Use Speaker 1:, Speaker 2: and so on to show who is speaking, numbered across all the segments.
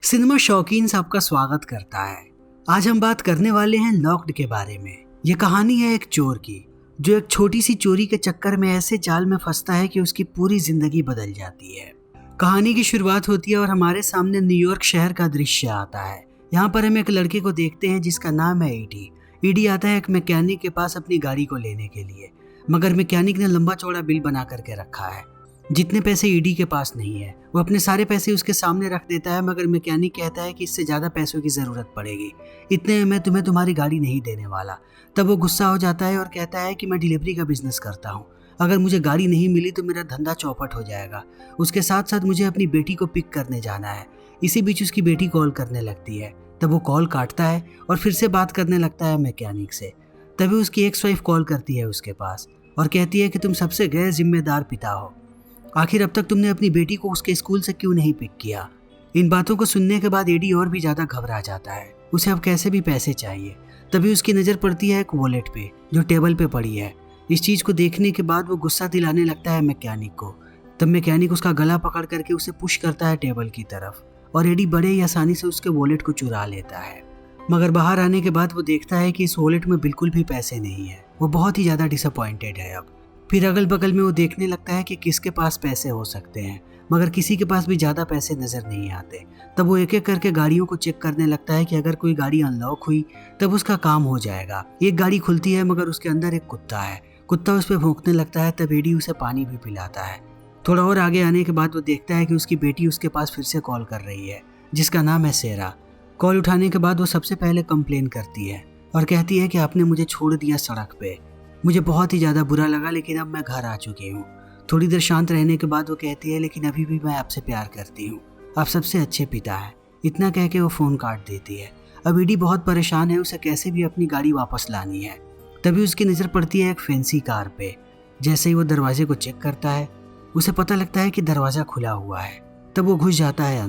Speaker 1: Cinema शौकीन सबका स्वागत करता है। आज हम बात करने वाले हैं लॉक्ड के बारे में। ये कहानी है एक चोर की, जो एक छोटी सी चोरी के चक्कर में ऐसे जाल में फंसता है कि उसकी पूरी जिंदगी बदल जाती है। कहानी की शुरुआत होती है और हमारे सामने न्यूयॉर्क शहर का दृश्य आता है। यहाँ पर हम एक लड़के को देखते हैं जिसका नाम है ईडी। ईडी आता है एक मैकेनिक के पास अपनी गाड़ी को लेने के लिए, मगर मैकेनिक ने लंबा चौड़ा बिल बना करके रखा है। जितने पैसे ईडी के पास नहीं है, वो अपने सारे पैसे उसके सामने रख देता है, मगर मैकेनिक कहता है कि इससे ज़्यादा पैसों की ज़रूरत पड़ेगी, इतने में मैं तुम्हें तुम्हारी गाड़ी नहीं देने वाला। तब वो गुस्सा हो जाता है और कहता है कि मैं डिलीवरी का बिजनेस करता हूँ, अगर मुझे गाड़ी नहीं मिली तो मेरा धंधा चौपट हो जाएगा। उसके साथ साथ मुझे अपनी बेटी को पिक करने जाना है। इसी बीच उसकी बेटी कॉल करने लगती है। तब वो कॉल काटता है और फिर से बात करने लगता है मैकेनिक से। तभी उसकी एक्स वाइफ कॉल करती है उसके पास और कहती है कि तुम सबसे गैर जिम्मेदार पिता हो। आखिर अब तक तुमने अपनी बेटी को उसके स्कूल से क्यों नहीं पिक किया। इन बातों को सुनने के बाद एडी और भी ज़्यादा घबरा जाता है। उसे अब कैसे भी पैसे चाहिए। तभी उसकी नज़र पड़ती है एक वॉलेट पे जो टेबल पे पड़ी है। इस चीज़ को देखने के बाद वो गुस्सा दिलाने लगता है मैकेनिक को। तब मैकेनिक उसका गला पकड़ करके उसे पुश करता है टेबल की तरफ और एडी बड़े ही आसानी से उसके वॉलेट को चुरा लेता है। मगर बाहर आने के बाद वो देखता है कि इस वॉलेट में बिल्कुल भी पैसे नहीं है। वो बहुत ही ज़्यादा डिसअपॉइंटेड है। अब फिर अगल बगल में वो देखने लगता है कि किसके पास पैसे हो सकते हैं, मगर किसी के पास भी ज़्यादा पैसे नज़र नहीं आते। तब वो एक एक करके गाड़ियों को चेक करने लगता है कि अगर कोई गाड़ी अनलॉक हुई तब उसका काम हो जाएगा। एक गाड़ी खुलती है मगर उसके अंदर एक कुत्ता है। कुत्ता उस पर भौंकने लगता है। तब एडी उसे पानी भी पिलाता है। थोड़ा और आगे आने के बाद वो देखता है कि उसकी बेटी उसके पास फिर से कॉल कर रही है, जिसका नाम है सेरा। कॉल उठाने के बाद वो सबसे पहले कंप्लेन करती है और कहती है कि आपने मुझे छोड़ दिया सड़क पे। मुझे बहुत ही ज़्यादा बुरा लगा, लेकिन अब मैं घर आ चुकी हूँ। थोड़ी देर शांत रहने के बाद वो कहती है, लेकिन अभी भी मैं आपसे प्यार करती हूँ, आप सबसे अच्छे पिता हैं। इतना कह के वो फ़ोन काट देती है। अब ईडी बहुत परेशान है, उसे कैसे भी अपनी गाड़ी वापस लानी है। तभी उसकी नज़र पड़ती है एक फैंसी कार पे। जैसे ही वो दरवाजे को चेक करता है, उसे पता लगता है कि दरवाज़ा खुला हुआ है। तब वो घुस जाता है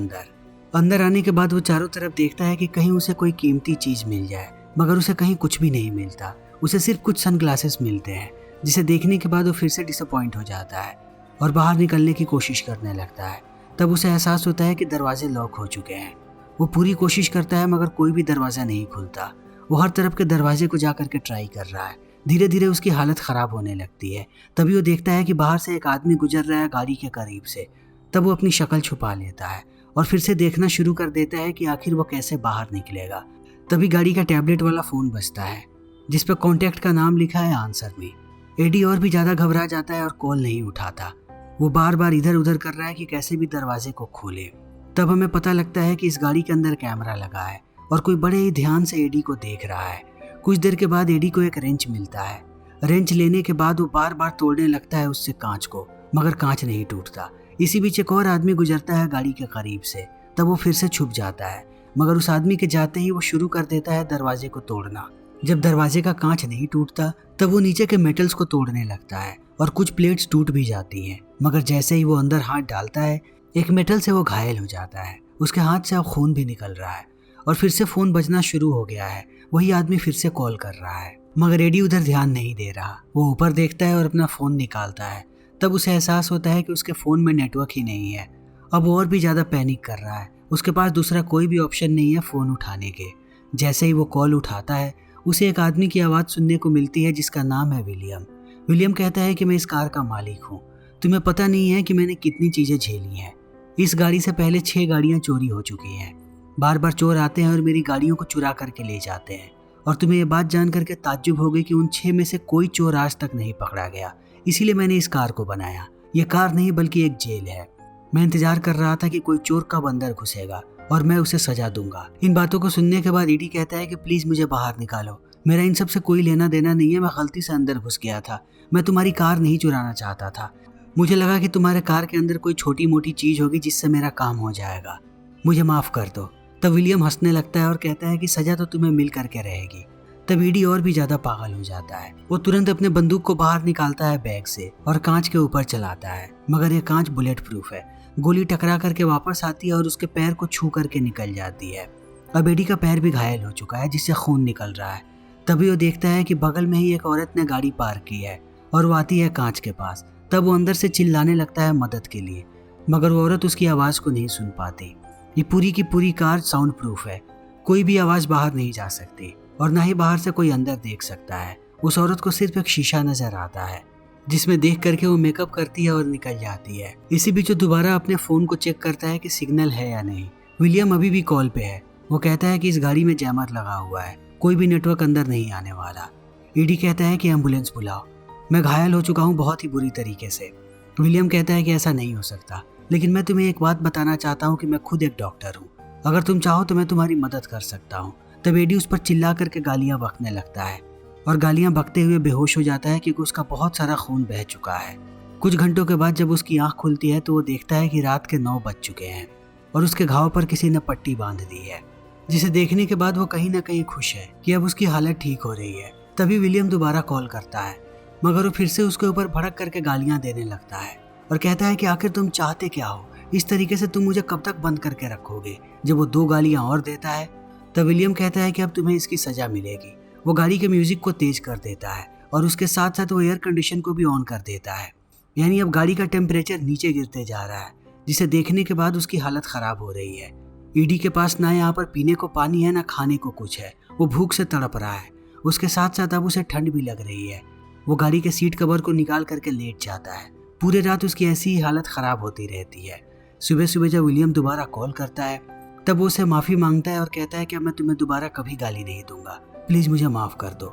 Speaker 1: अंदर आने के बाद वो चारों तरफ देखता है कि कहीं उसे कोई कीमती चीज़ मिल जाए, मगर उसे कहीं कुछ भी नहीं मिलता। उसे सिर्फ कुछ सनग्लासेस मिलते हैं, जिसे देखने के बाद वो फिर से डिसअपॉइंट हो जाता है और बाहर निकलने की कोशिश करने लगता है। तब उसे एहसास होता है कि दरवाजे लॉक हो चुके हैं। वो पूरी कोशिश करता है मगर कोई भी दरवाज़ा नहीं खुलता। वो हर तरफ के दरवाजे को जा करके ट्राई कर रहा है। धीरे धीरे उसकी हालत ख़राब होने लगती है। तभी वो देखता है कि बाहर से एक आदमी गुजर रहा है गाड़ी के करीब से। तब वो अपनी शक्ल छुपा लेता है और फिर से देखना शुरू कर देता है कि आखिर वो कैसे बाहर निकलेगा। तभी गाड़ी का टैबलेट वाला फ़ोन बजता है, जिस पर कॉन्टैक्ट का नाम लिखा है आंसर मी। एडी और भी ज़्यादा घबरा जाता है और कॉल नहीं उठाता। वो बार बार इधर उधर कर रहा है कि कैसे भी दरवाजे को खोले। तब हमें पता लगता है कि इस गाड़ी के अंदर कैमरा लगा है और कोई बड़े ही ध्यान से एडी को देख रहा है। कुछ देर के बाद एडी को एक रेंच मिलता है। रेंच लेने के बाद वो बार बार तोड़ने लगता है उससे कांच को, मगर कांच नहीं टूटता। इसी बीच एक और आदमी गुजरता है गाड़ी के करीब से। तब वो फिर से छुप जाता है, मगर उस आदमी के जाते ही वो शुरू कर देता है दरवाजे को तोड़ना। जब दरवाजे का कांच नहीं टूटता तब वो नीचे के मेटल्स को तोड़ने लगता है और कुछ प्लेट्स टूट भी जाती हैं। मगर जैसे ही वो अंदर हाथ डालता है, एक मेटल से वो घायल हो जाता है। उसके हाथ से अब खून भी निकल रहा है और फिर से फ़ोन बजना शुरू हो गया है। वही आदमी फिर से कॉल कर रहा है, मगर एडी उधर ध्यान नहीं दे रहा। वो ऊपर देखता है और अपना फ़ोन निकालता है। तब उसे एहसास होता है कि उसके फ़ोन में नेटवर्क ही नहीं है। अब वो और भी ज़्यादा पैनिक कर रहा है। उसके पास दूसरा कोई भी ऑप्शन नहीं है फ़ोन उठाने के। जैसे ही वो कॉल उठाता है, उसे एक आदमी की आवाज़ सुनने को मिलती है, जिसका नाम है विलियम। विलियम कहता है कि मैं इस कार का मालिक हूँ। तुम्हें पता नहीं है कि मैंने कितनी चीज़ें झेली हैं। इस गाड़ी से पहले 6 गाड़ियाँ चोरी हो चुकी हैं। बार बार चोर आते हैं और मेरी गाड़ियों को चुरा करके ले जाते हैं। और तुम्हें ये बात जान करके ताज्जुब हो गई कि उन 6 में से कोई चोर आज तक नहीं पकड़ा गया। इसीलिए मैंने इस कार को बनाया। ये कार नहीं बल्कि एक जेल है। मैं इंतजार कर रहा था कि कोई चोर कब अंदर घुसेगा और मैं उसे सजा दूंगा। इन बातों को सुनने के बाद ईडी कहता है कि प्लीज़ मुझे बाहर निकालो। मेरा इन सब से कोई लेना देना नहीं है। मैं गलती से अंदर घुस गया था। मैं तुम्हारी कार नहीं चुराना चाहता था। मुझे लगा कि तुम्हारे कार के अंदर कोई छोटी मोटी चीज़ होगी जिससे मेरा काम हो जाएगा। मुझे माफ़ कर दो। तब विलियम हंसने लगता है और कहता है कि सज़ा तो तुम्हें मिल करके रहेगी। तब ईडी और भी ज़्यादा पागल हो जाता है। वो तुरंत अपने बंदूक को बाहर निकालता है बैग से और कांच के ऊपर चलाता है, मगर ये कांच बुलेट प्रूफ है। गोली टकरा करके वापस आती है और उसके पैर को छू करके निकल जाती है। अब एडी का पैर भी घायल हो चुका है, जिससे खून निकल रहा है। तभी वो देखता है कि बगल में ही एक औरत ने गाड़ी पार्क की है और वो आती है कांच के पास। तब वो अंदर से चिल्लाने लगता है मदद के लिए, मगर वो औरत उसकी आवाज़ को नहीं सुन पाती। ये पूरी की पूरी कार साउंड प्रूफ है, कोई भी आवाज बाहर नहीं जा सकती और ना ही बाहर से कोई अंदर देख सकता है। उस औरत को सिर्फ एक शीशा नजर आता है जिसमें देख करके वो मेकअप करती है और निकल जाती है। इसी बीच वो दोबारा अपने फोन को चेक करता है कि सिग्नल है या नहीं। विलियम अभी भी कॉल पे है। वो कहता है कि इस गाड़ी में जैमर लगा हुआ है, कोई भी नेटवर्क अंदर नहीं आने वाला। ईडी कहता है कि एम्बुलेंस बुलाओ, मैं घायल हो चुका हूँ बहुत ही बुरी तरीके से। विलियम कहता है कि ऐसा नहीं हो सकता, लेकिन मैं तुम्हें एक बात बताना चाहता हूँ कि मैं खुद एक डॉक्टर हूँ, अगर तुम चाहो तो मैं तुम्हारी मदद कर सकता हूँ। तब एडी उस पर चिल्ला करके गालियां बकने लगता है और गालियां बकते हुए बेहोश हो जाता है क्योंकि उसका बहुत सारा खून बह चुका है। कुछ घंटों के बाद जब उसकी आंख खुलती है तो वो देखता है कि रात के 9 बज चुके हैं और उसके घाव पर किसी ने पट्टी बांध दी है, जिसे देखने के बाद वो कहीं ना कहीं खुश है कि अब उसकी हालत ठीक हो रही है। तभी विलियम दोबारा कॉल करता है, मगर वो फिर से उसके ऊपर भड़क करके गालियां देने लगता है और कहता है कि आखिर तुम चाहते क्या हो, इस तरीके से तुम मुझे कब तक बंद करके रखोगे। जब वो 2 गालियां और देता है तब विलियम कहता है कि अब तुम्हें इसकी सजा मिलेगी। वो गाड़ी के म्यूजिक को तेज कर देता है और उसके साथ साथ वो एयर कंडीशन को भी ऑन कर देता है, यानी अब गाड़ी का टेम्परेचर नीचे गिरते जा रहा है, जिसे देखने के बाद उसकी हालत खराब हो रही है। ईडी के पास ना यहाँ पर पीने को पानी है ना खाने को कुछ है, वो भूख से तड़प रहा है। उसके साथ साथ अब उसे ठंड भी लग रही है। वो गाड़ी के सीट कवर को निकाल करके लेट जाता है। पूरे रात उसकी ऐसी ही हालत खराब होती रहती है। सुबह सुबह जब विलियम दोबारा कॉल करता है तब वो उसे माफी मांगता है और कहता है कि अब मैं तुम्हें दोबारा कभी गाली नहीं दूंगा, प्लीज मुझे माफ कर दो।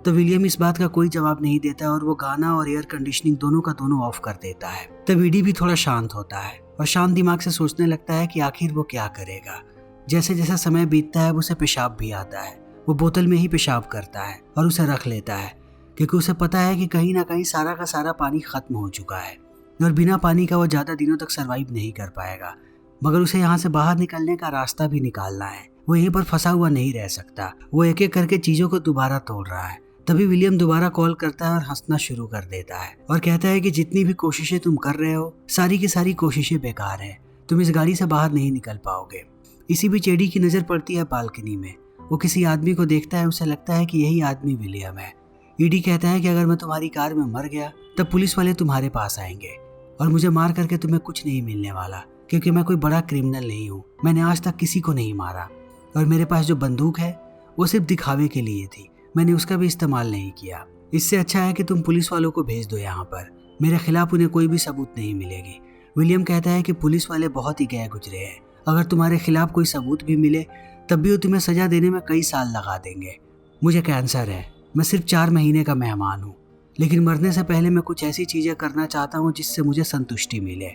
Speaker 1: तो विलियम इस बात का कोई जवाब नहीं देता और वो गाना और एयर कंडीशनिंग दोनों का दोनों ऑफ कर देता है। तब ईडी भी थोड़ा शांत होता है और शांत दिमाग से सोचने लगता है कि आखिर वो क्या करेगा। जैसे जैसे समय बीतता है उसे पेशाब भी आता है। वो बोतल में ही पेशाब करता है और उसे रख लेता है क्योंकि उसे पता है कि कहीं ना कहीं सारा का सारा पानी खत्म हो चुका है और बिना पानी का वो ज्यादा दिनों तक सरवाइव नहीं कर पाएगा। मगर उसे यहाँ से बाहर निकलने का रास्ता भी निकालना है। वो यहीं पर फंसा हुआ नहीं रह सकता। वो एक एक करके चीजों को दोबारा तोड़ रहा है। तभी विलियम दोबारा कॉल करता है और हंसना शुरू कर देता है और कहता है कि जितनी भी कोशिशें तुम कर रहे हो सारी की सारी कोशिशें बेकार है, तुम इस गाड़ी से बाहर नहीं निकल पाओगे। इसी बीच एडी की नजर पड़ती है बालकनी में। वो किसी आदमी को देखता है, उसे लगता है कि यही आदमी विलियम है। ईडी कहता है कि अगर मैं तुम्हारी कार में मर गया तब पुलिस वाले तुम्हारे पास आएंगे और मुझे मार करके तुम्हें कुछ नहीं मिलने वाला, क्योंकि मैं कोई बड़ा क्रिमिनल नहीं हूँ। मैंने आज तक किसी को नहीं मारा और मेरे पास जो बंदूक है वो सिर्फ दिखावे के लिए थी, मैंने उसका भी इस्तेमाल नहीं किया। इससे अच्छा है कि तुम पुलिस वालों को भेज दो यहाँ पर, मेरे खिलाफ उन्हें कोई भी सबूत नहीं मिलेगी। विलियम कहता है कि पुलिस वाले बहुत ही गए गुजरे हैं, अगर तुम्हारे खिलाफ कोई सबूत भी मिले तब भी वो तुम्हें सजा देने में कई साल लगा देंगे। मुझे कैंसर है, मैं सिर्फ 4 महीने का मेहमान हूँ, लेकिन मरने से पहले मैं कुछ ऐसी चीजें करना चाहता हूँ जिससे मुझे संतुष्टि मिले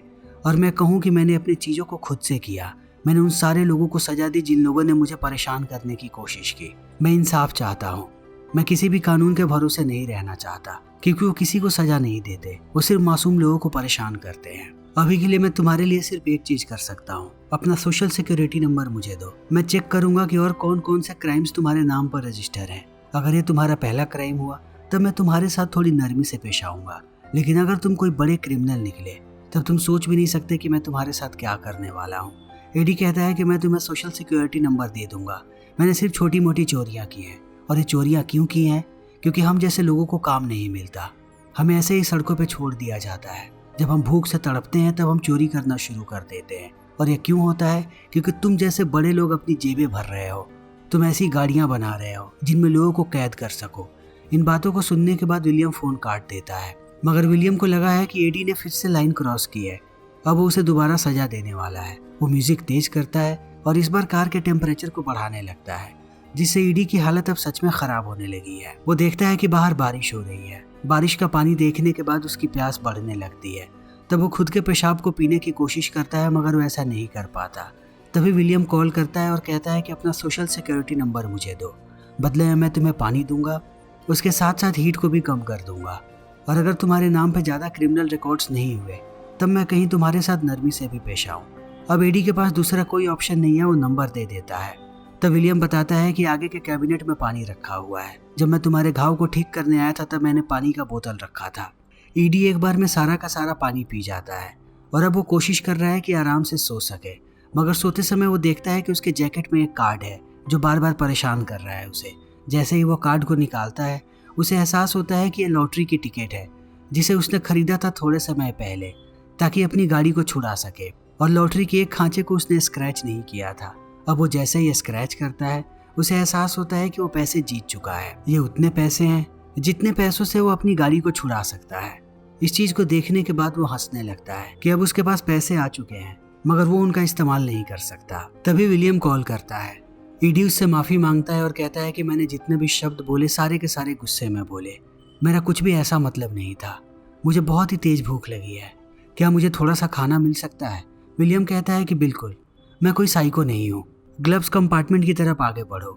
Speaker 1: और मैं कहूँ कि मैंने अपनी चीजों को खुद से किया। मैंने उन सारे लोगों को सजा दी जिन लोगों ने मुझे परेशान करने की कोशिश की। मैं इंसाफ चाहता हूँ, मैं किसी भी कानून के भरोसे नहीं रहना चाहता, क्योंकि वो किसी को सजा नहीं देते, वो सिर्फ मासूम लोगों को परेशान करते हैं। अभी के लिए मैं तुम्हारे लिए सिर्फ एक चीज कर सकता हूँ, अपना सोशल सिक्योरिटी नंबर मुझे दो। मैं चेक करूंगा कि और कौन कौन से क्राइम्स तुम्हारे नाम पर रजिस्टर हैं। अगर ये तुम्हारा पहला क्राइम हुआ तब मैं तुम्हारे साथ थोड़ी नरमी से पेश आऊंगा, लेकिन अगर तुम कोई बड़े क्रिमिनल निकले तब तुम सोच भी नहीं सकते कि मैं तुम्हारे साथ क्या करने वाला हूँ। एडी कहता है कि मैं तुम्हें सोशल सिक्योरिटी नंबर दे दूंगा, मैंने सिर्फ छोटी मोटी चोरियां की हैं और ये चोरियां क्यों की हैं, क्योंकि हम जैसे लोगों को काम नहीं मिलता, हमें ऐसे ही सड़कों पे छोड़ दिया जाता है। जब हम भूख से तड़पते हैं तब हम चोरी करना शुरू कर देते हैं और यह क्यों होता है, क्योंकि तुम जैसे बड़े लोग अपनी जेबें भर रहे हो, तुम ऐसी गाड़ियां बना रहे हो जिनमें लोगों को कैद कर सको। इन बातों को सुनने के बाद विलियम फोन काट देता है, मगर विलियम को लगा है कि एडी ने फिर से लाइन क्रॉस की है, अब वो उसे दोबारा सजा देने वाला है। वो म्यूजिक तेज करता है और इस बार कार के टेम्परेचर को बढ़ाने लगता है, जिससे ईडी की हालत अब सच में खराब होने लगी है। वो देखता है कि बाहर बारिश हो रही है। बारिश का पानी देखने के बाद उसकी प्यास बढ़ने लगती है। तब वो खुद के पेशाब को पीने की कोशिश करता है, मगर वो ऐसा नहीं कर पाता। तभी विलियम कॉल करता है और कहता है कि अपना सोशल सिक्योरिटी नंबर मुझे दो, बदले में मैं तुम्हें पानी दूंगा, उसके साथ साथ हीट को भी कम कर दूंगा, और अगर तुम्हारे नाम पे ज़्यादा क्रिमिनल रिकॉर्ड्स नहीं हुए तब मैं कहीं तुम्हारे साथ नरमी से भी पेश आऊँ। अब एडी के पास दूसरा कोई ऑप्शन नहीं है, वो नंबर दे देता है। तब विलियम बताता है कि आगे के कैबिनेट में पानी रखा हुआ है, जब मैं तुम्हारे घाव को ठीक करने आया था तब मैंने पानी का बोतल रखा था। ईडी एक बार में सारा का सारा पानी पी जाता है और अब वो कोशिश कर रहा है कि आराम से सो सके, मगर सोते समय वो देखता है कि उसके जैकेट में एक कार्ड है जो बार बार परेशान कर रहा है उसे। जैसे ही वो कार्ड को निकालता है उसे एहसास होता है कि ये लॉटरी की टिकट है जिसे उसने खरीदा था थोड़े समय पहले ताकि अपनी गाड़ी को छुड़ा सके, और लॉटरी के एक खांचे को उसने स्क्रैच नहीं किया था। अब वो जैसे ही स्क्रैच करता है उसे एहसास होता है कि वो पैसे जीत चुका है। ये उतने पैसे हैं जितने पैसों से वो अपनी गाड़ी को छुड़ा सकता है। इस चीज को देखने के बाद वो हंसने लगता है कि अब उसके पास पैसे आ चुके हैं, मगर वो उनका इस्तेमाल नहीं कर सकता। तभी विलियम कॉल करता है। ईडी उससे माफी मांगता है और कहता है कि मैंने जितने भी शब्द बोले सारे के सारे गुस्से में बोले, मेरा कुछ भी ऐसा मतलब नहीं था। मुझे बहुत ही तेज भूख लगी है, क्या मुझे थोड़ा सा खाना मिल सकता है? विलियम कहता है कि बिल्कुल, मैं कोई साइको नहीं हूँ। ग्लव्स कंपार्टमेंट की तरफ आगे बढ़ो।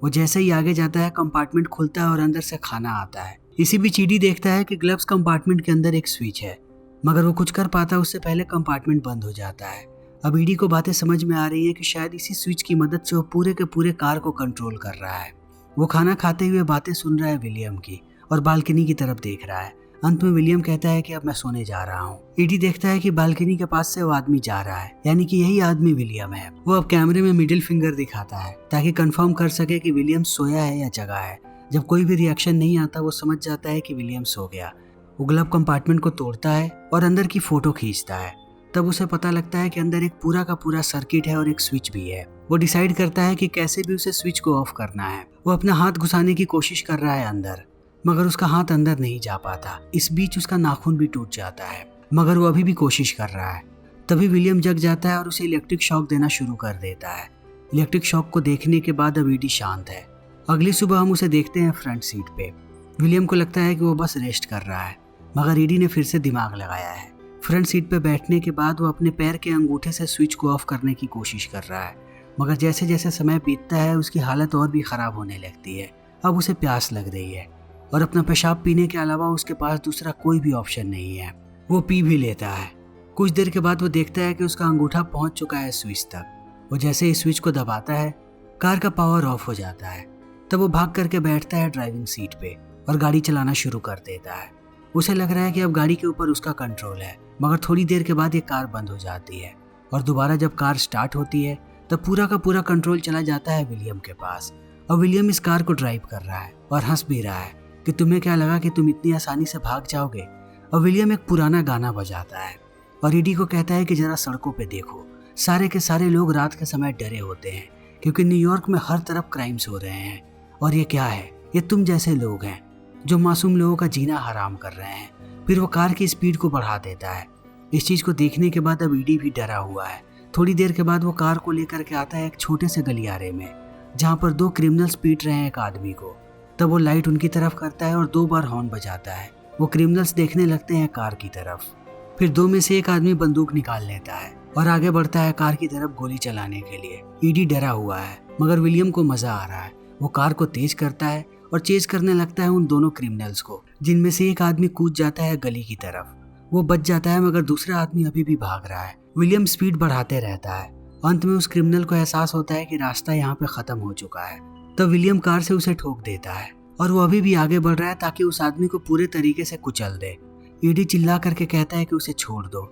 Speaker 1: वो जैसे ही आगे जाता है कंपार्टमेंट खुलता है और अंदर से खाना आता है। इसी बीच ईडी देखता है कि ग्लव्स कंपार्टमेंट के अंदर एक स्विच है, मगर वो कुछ कर पाता उससे पहले कंपार्टमेंट बंद हो जाता है। अब ईडी को बातें समझ में आ रही है कि शायद इसी स्विच की मदद से वो पूरे के पूरे कार को कंट्रोल कर रहा है। वो खाना खाते हुए बातें सुन रहा है विलियम की और बालकनी की तरफ देख रहा है। अंत में विलियम कहता है कि अब मैं सोने जा रहा हूँ। ईडी देखता है कि बालकनी के पास से वो आदमी जा रहा है, यानी कि यही आदमी विलियम है। वो अब कैमरे में मिडिल फिंगर दिखाता है ताकि कंफर्म कर सके कि विलियम सोया है या जगा है। जब कोई भी रिएक्शन नहीं आता वो समझ जाता है कि विलियम सो गया। वो ग्लव कंपार्टमेंट को तोड़ता है और अंदर की फोटो खींचता है। तब उसे पता लगता है कि अंदर एक पूरा का पूरा सर्किट है और एक स्विच भी है। वो डिसाइड करता है कि कैसे भी उसे स्विच को ऑफ करना है। वो अपना हाथ घुसाने की कोशिश कर रहा है अंदर, मगर उसका हाथ अंदर नहीं जा पाता। इस बीच उसका नाखून भी टूट जाता है, मगर वो अभी भी कोशिश कर रहा है। तभी विलियम जग जाता है और उसे इलेक्ट्रिक शॉक देना शुरू कर देता है। इलेक्ट्रिक शॉक को देखने के बाद अब ईडी शांत है। अगली सुबह हम उसे देखते हैं फ्रंट सीट पे। विलियम को लगता है कि वो बस रेस्ट कर रहा है, मगर ईडी ने फिर से दिमाग लगाया है। फ्रंट सीट पे बैठने के बाद वो अपने पैर के अंगूठे से स्विच को ऑफ करने की कोशिश कर रहा है, मगर जैसे जैसे समय बीतता है उसकी हालत और भी खराब होने लगती है। अब उसे प्यास लग रही है और अपना पेशाब पीने के अलावा उसके पास दूसरा कोई भी ऑप्शन नहीं है। वो पी भी लेता है। कुछ देर के बाद वो देखता है कि उसका अंगूठा पहुंच चुका है स्विच तक। वो जैसे ही स्विच को दबाता है कार का पावर ऑफ हो जाता है। तब वो भाग करके बैठता है ड्राइविंग सीट पे और गाड़ी चलाना शुरू कर देता है। उसे लग रहा है कि अब गाड़ी के ऊपर उसका कंट्रोल है, मगर थोड़ी देर के बाद ये कार बंद हो जाती है और दोबारा जब कार स्टार्ट होती है तब पूरा का पूरा कंट्रोल चला जाता है विलियम के पास। और विलियम इस कार को ड्राइव कर रहा है और हंस भी रहा है कि तुम्हें क्या लगा कि तुम इतनी आसानी से भाग जाओगे। और विलियम एक पुराना गाना बजाता है और ईडी को कहता है कि जरा सड़कों पे देखो, सारे के सारे लोग रात के समय डरे होते हैं क्योंकि न्यूयॉर्क में हर तरफ क्राइम्स हो रहे हैं। और ये क्या है? ये तुम जैसे लोग हैं जो मासूम लोगों का जीना हराम कर रहे हैं। फिर वो कार की स्पीड को बढ़ा देता है। इस चीज को देखने के बाद अब ईडी भी डरा हुआ है। थोड़ी देर के बाद वो कार को लेकर के आता है एक छोटे से गलियारे में जहाँ पर दो क्रिमिनल्स पीट रहे हैं एक आदमी को। तब वो लाइट उनकी तरफ करता है और 2 बार हॉर्न बजाता है। वो क्रिमिनल्स देखने लगते हैं कार की तरफ। फिर 2 में से एक आदमी बंदूक निकाल लेता है और आगे बढ़ता है कार की तरफ गोली चलाने के लिए। ईडी डरा हुआ है, मगर विलियम को मजा आ रहा है। वो कार को तेज करता है और चेज करने लगता है उन दोनों क्रिमिनल्स को, जिनमें से एक आदमी कूद जाता है गली की तरफ। वो बच जाता है, मगर दूसरा आदमी अभी भी भाग रहा है। विलियम स्पीड बढ़ाते रहता है। अंत में उस क्रिमिनल को एहसास होता है कि रास्ता यहाँ पे खत्म हो चुका है। तब विलियम कार से उसे ठोक देता है और वो अभी भी आगे बढ़ रहा है ताकि उस आदमी को पूरे तरीके से कुचल दे। ईडी चिल्ला करके कहता है कि उसे छोड़ दो।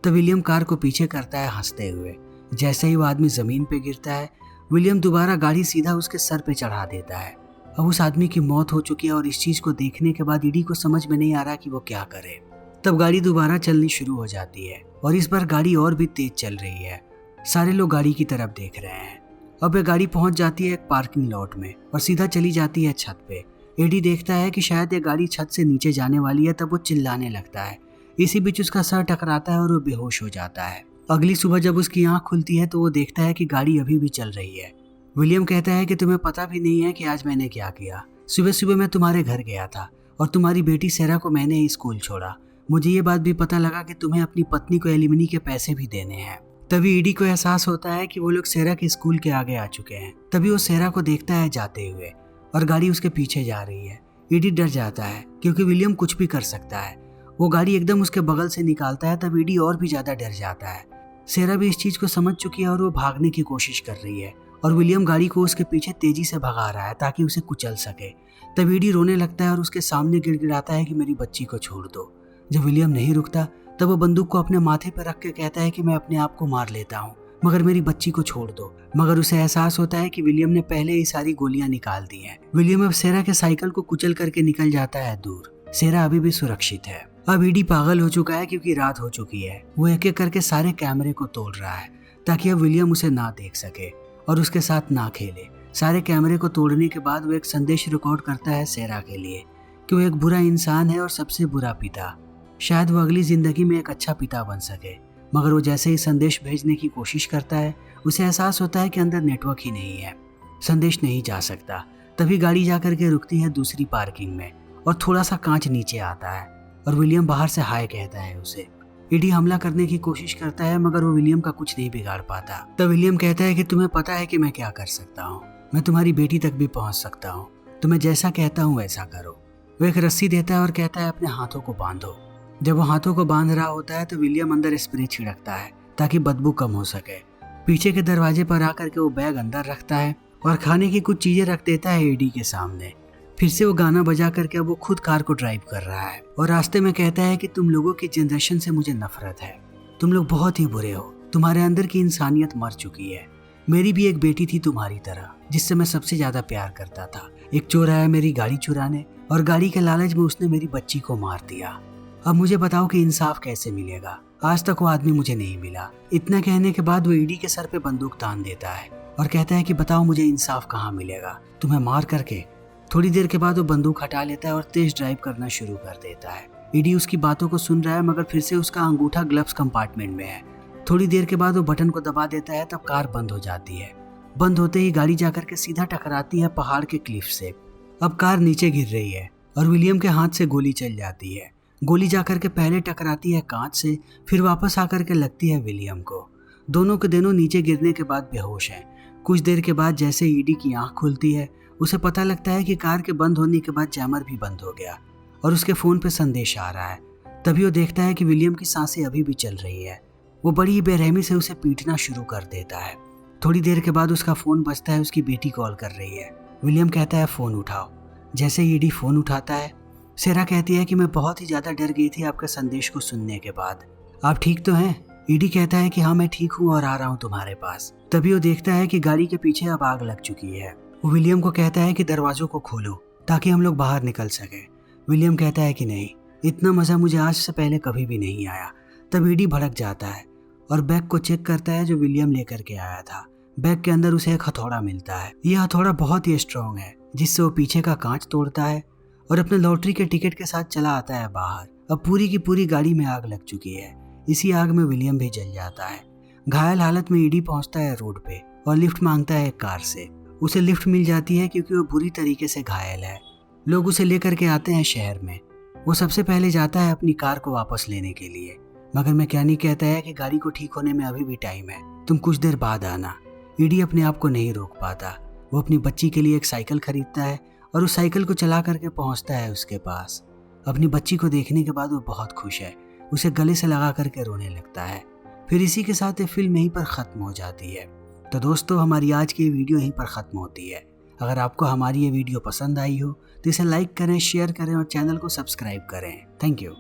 Speaker 1: तब विलियम कार को पीछे करता है हंसते हुए। जैसे ही वो आदमी जमीन पे गिरता है विलियम दोबारा गाड़ी सीधा उसके सर पे चढ़ा देता है। अब उस आदमी की मौत हो चुकी है और इस चीज को देखने के बाद ईडी को समझ में नहीं आ रहा कि वो क्या करे। तब गाड़ी दोबारा चलनी शुरू हो जाती है और इस बार गाड़ी और भी तेज चल रही है। सारे लोग गाड़ी की तरफ देख रहे हैं। अब ये गाड़ी पहुंच जाती है एक पार्किंग लॉट में और सीधा चली जाती है छत पे। ईडी देखता है कि शायद ये गाड़ी छत से नीचे जाने वाली है, तब वो चिल्लाने लगता है। इसी बीच उसका सर टकराता है और वो बेहोश हो जाता है। अगली सुबह जब उसकी आंख खुलती है तो वो देखता है कि गाड़ी अभी भी चल रही है। विलियम कहता है कि तुम्हें पता भी नहीं है कि आज मैंने क्या किया। सुबह सुबह मैं तुम्हारे घर गया था और तुम्हारी बेटी सेरा को मैंने ही स्कूल छोड़ा। मुझे ये बात भी पता लगा कि तुम्हें अपनी पत्नी को एलिमनी के पैसे भी देने हैं। तभी ईडी को एहसास होता है कि वो लोग सेरा के स्कूल के आगे आ चुके हैं। तभी वो सेरा को देखता है जाते हुए और गाड़ी उसके पीछे जा रही है। ईडी डर जाता है क्योंकि विलियम कुछ भी कर सकता है। वो गाड़ी एकदम उसके बगल से निकालता है। तब ईडी और भी ज्यादा डर जाता है। सेरा भी इस चीज को समझ चुकी है और वो भागने की कोशिश कर रही है और विलियम गाड़ी को उसके पीछे तेजी से भगा रहा है ताकि उसे कुचल सके। तब ईडी रोने लगता है और उसके सामने गिड़गिड़ाता है कि मेरी बच्ची को छोड़ दो। जब विलियम नहीं रुकता तब वो बंदूक को अपने माथे पर रख के कहता है कि मैं अपने आप को मार लेता हूँ, मगर मेरी बच्ची को छोड़ दो। मगर उसे एहसास होता है कि विलियम ने पहले ही सारी गोलियां निकाल दी हैं। विलियम अब सेरा के साइकिल को कुचल करके निकल जाता है दूर। सेरा अभी भी सुरक्षित है। अब ईडी पागल हो चुका है क्योंकि रात हो चुकी है। वो एक एक करके सारे कैमरे को तोड़ रहा है ताकि अब विलियम उसे ना देख सके और उसके साथ ना खेले। सारे कैमरे को तोड़ने के बाद वो एक संदेश रिकॉर्ड करता है सेरा के लिए कि वो एक बुरा इंसान है और सबसे बुरा पिता। शायद वो अगली जिंदगी में एक अच्छा पिता बन सके। मगर वो जैसे ही संदेश भेजने की कोशिश करता है उसे एहसास होता है कि अंदर नेटवर्क ही नहीं है, संदेश नहीं जा सकता। तभी गाड़ी जाकर के रुकती है दूसरी पार्किंग में और थोड़ा सा कांच नीचे आता है और विलियम बाहर से हाय कहता है उसे। ईडी हमला करने की कोशिश करता है मगर वो विलियम का कुछ नहीं बिगाड़ पाता। तब विलियम कहता है कि तुम्हें पता है कि मैं क्या कर सकता हूँ, मैं तुम्हारी बेटी तक भी पहुँच सकता हूँ, तो मैं जैसा कहता हूँ वैसा करो। वो एक रस्सी देता है और कहता है अपने हाथों को बांधो। जब वो हाथों को बांध रहा होता है तो विलियम अंदर स्प्रे छिड़कता है ताकि बदबू कम हो सके। पीछे के दरवाजे पर आकर के वो बैग अंदर रखता है और खाने की कुछ चीजें रख देता है ईडी के सामने। फिर से वो गाना बजा करके अब वो खुद कार को ड्राइव कर रहा है और रास्ते में कहता है कि तुम लोगों की जनरेशन से मुझे नफरत है, तुम लोग बहुत ही बुरे हो, तुम्हारे अंदर की इंसानियत मर चुकी है। मेरी भी एक बेटी थी तुम्हारी तरह जिससे मैं सबसे ज्यादा प्यार करता था। एक चोर आया मेरी गाड़ी चुराने और गाड़ी के लालच में उसने मेरी बच्ची को मार दिया। अब मुझे बताओ कि इंसाफ कैसे मिलेगा? आज तक वो आदमी मुझे नहीं मिला। इतना कहने के बाद वो ईडी के सर पे बंदूक तान देता है और कहता है कि बताओ मुझे इंसाफ कहाँ मिलेगा, तुम्हें मार करके। थोड़ी देर के बाद वो बंदूक हटा लेता है और तेज ड्राइव करना शुरू कर देता है। ईडी उसकी बातों को सुन रहा है मगर फिर से उसका अंगूठा ग्लव्स कंपार्टमेंट में है। थोड़ी देर के बाद वो बटन को दबा देता है, तब कार बंद हो जाती है। बंद होते ही गाड़ी जाकर के सीधा टकराती है पहाड़ के क्लिफ से। अब कार नीचे गिर रही है और विलियम के हाथ से गोली चल जाती है। गोली जाकर के पहले टकराती है कांच से, फिर वापस आकर के लगती है विलियम को। दोनों के दोनों नीचे गिरने के बाद बेहोश हैं। कुछ देर के बाद जैसे ईडी की आंख खुलती है उसे पता लगता है कि कार के बंद होने के बाद जैमर भी बंद हो गया और उसके फोन पे संदेश आ रहा है। तभी वो देखता है कि विलियम की सांसें अभी भी चल रही है। वो बड़ी बेरहमी से उसे पीटना शुरू कर देता है। थोड़ी देर के बाद उसका फोन बजता है, उसकी बेटी कॉल कर रही है। विलियम कहता है फोन उठाओ। जैसे ईडी फोन उठाता है, सेरा कहती है कि मैं बहुत ही ज्यादा डर गई थी आपके संदेश को सुनने के बाद, आप ठीक तो हैं? ईडी कहता है कि हाँ मैं ठीक हूँ और आ रहा हूँ तुम्हारे पास। तभी वो देखता है कि गाड़ी के पीछे अब आग लग चुकी है। वो विलियम को कहता है कि दरवाजों को खोलो ताकि हम लोग बाहर निकल सके। विलियम कहता है कि नहीं, इतना मजा मुझे आज से पहले कभी भी नहीं आया। तब ईडी भड़क जाता है और बैग को चेक करता है जो विलियम लेकर के आया था। बैग के अंदर उसे एक हथौड़ा मिलता है। यह हथौड़ा बहुत ही स्ट्रॉन्ग है जिससे वो पीछे का कांच तोड़ता है और अपने लॉटरी के टिकट के साथ चला आता है बाहर। अब पूरी की पूरी गाड़ी में आग लग चुकी है। इसी आग में विलियम भी जल जाता है। घायल हालत में ईडी पहुंचता है रोड पे और लिफ्ट मांगता है एक कार से। उसे लिफ्ट मिल जाती है क्योंकि वो बुरी तरीके से घायल है। लोग उसे लेकर के आते हैं शहर में। वो सबसे पहले जाता है अपनी कार को वापस लेने के लिए, मगर मैकेनिक कहता है कि गाड़ी को ठीक होने में अभी भी टाइम है, तुम कुछ देर बाद आना। ईडी अपने आप को नहीं रोक पाता। वो अपनी बच्ची के लिए एक साइकिल खरीदता है और उस साइकिल को चला करके पहुंचता है उसके पास। अपनी बच्ची को देखने के बाद वो बहुत खुश है, उसे गले से लगा करके रोने लगता है। फिर इसी के साथ ये फिल्म यहीं पर ख़त्म हो जाती है। तो दोस्तों, हमारी आज की वीडियो यहीं पर ख़त्म होती है। अगर आपको हमारी ये वीडियो पसंद आई हो तो इसे लाइक करें, शेयर करें और चैनल को सब्सक्राइब करें। Thank you.